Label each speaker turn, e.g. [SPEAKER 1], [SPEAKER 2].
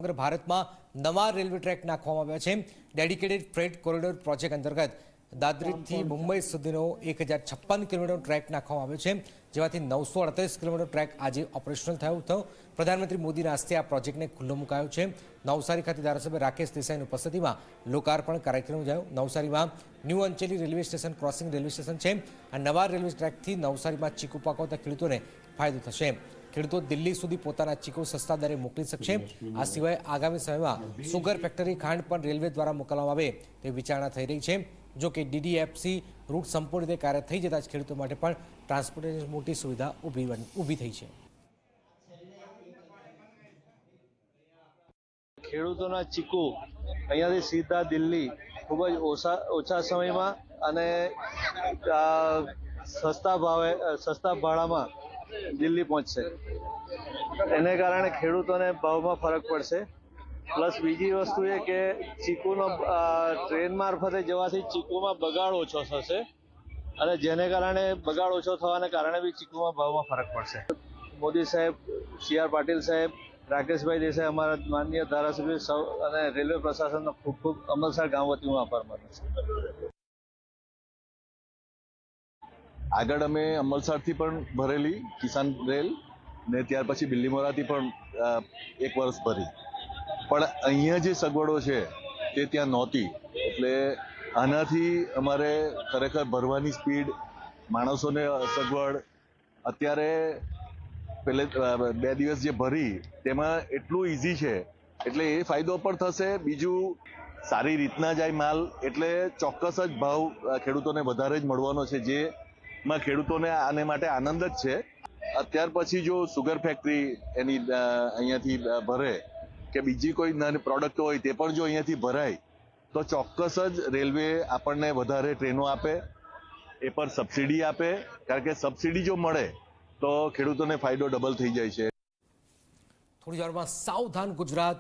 [SPEAKER 1] સમગ્ર ભારતમાં નવા રેલવે ટ્રેક નાખવામાં આવ્યા છે। ડેડિકેટેડ ફ્રેટ કોરિડોર પ્રોજેક્ટ અંતર્ગત દાદરથી મુંબઈ સુધીનો 1056 કિલોમીટર ટ્રેક નાખવામાં આવ્યો છે, જેમાંથી 938 કિલોમીટર ટ્રેક આજે ઓપરેશનલ થયો। પ્રધાનમંત્રી મોદીના હસ્તે આ પ્રોજેક્ટને ખુલ્લો મુકાયો છે। નવસારી ખાતે ધારાસભ્ય રાકેશ દેસાઈની ઉપસ્થિતિમાં લોકાર્પણ કાર્યક્રમ યોજાયો। નવસારીમાં new Ancheli railway station crossing railway station છે। આ નવા રેલવે ટ્રેકથી નવસારીમાં ચીકુ પાકવતા ખેડૂતોને ફાયદો થશે। ખેડૂતો દિલ્હી સુધી પોતાના ચીકુ સસ્તા દરે મોકલી શકશે। આ સિવાય આગામી સમયમાં સુગર ફેક્ટરી ખાંડ પણ રેલવે દ્વારા મોકલવામાં આવે તે વિચારણા થઈ રહી છે। જો કે DDFC રૂટ સંપૂર્ણ રીતે કાર્ય થઈ જતાં જ ખેડૂતો માટે પણ ટ્રાન્સપોર્ટેશન મોટી સુવિધા ઊભી થઈ છે।
[SPEAKER 2] ખેડૂતોના ચીકુ અહીંયાથી સીધા દિલ્હી ખૂબ જ ઓછા સમયમાં અને સસ્તા ભાડામાં દિલ્હી પહોંચશે। એને કારણે ખેડૂતોને ભાવમાં ફરક પડશે। પ્લસ બીજી વસ્તુ એ કે ચીકુનો ટ્રેન મારફતે જવાથી ચીકુમાં બગાડ ઓછો થશે અને જેને કારણે બગાડ ઓછો થવાને કારણે બી ચીકુમાં ભાવમાં ફરક પડશે। મોદી સાહેબ, CR પાટીલ સાહેબ, રાકેશભાઈ દેસાઈ, અમારા માનનીય ધારાસભ્ય સૌ અને રેલવે પ્રશાસનનો ખૂબ ખૂબ અમલસાડ ગામ વતી હું આભાર માનું છું।
[SPEAKER 3] આગળ અમે અમલસાડથી પણ ભરેલી કિસાન રેલ ને ત્યાર પછી બિલ્લીમોરાથી પણ 1 વર્ષ ભરી, પણ અહીંયા જે સગવડો છે તે ત્યાં નહોતી। એટલે આનાથી અમારે ખરેખર ભરવાની સ્પીડ, માણસોને સગવડ, અત્યારે પેલે 2 દિવસ જે ભરી તેમાં એટલું ઇઝી છે એટલે એ ફાયદો પણ થશે। બીજું સારી રીતના જાય માલ એટલે ચોક્કસ જ ભાવ ખેડૂતોને વધારે જ મળવાનો છે, જેમાં ખેડૂતોને આને માટે આનંદ જ છે। અત્યાર પછી જો સુગર ફેક્ટરી એની અહીંયાથી ભરે કે બીજી કોઈ નાની પ્રોડક્ટ હોય તે પણ જો અહીંયાથી ભરાય તો ચોક્કસ જ રેલવે આપણને વધારે ટ્રેનો આપે, એ પર સબસિડી આપે, કારણ કે સબસિડી જો મળે તો ખેડૂતોને ફાયદો ડબલ થઈ જાય છે।
[SPEAKER 1] થોડી વારમાં સાવધાન ગુજરાત।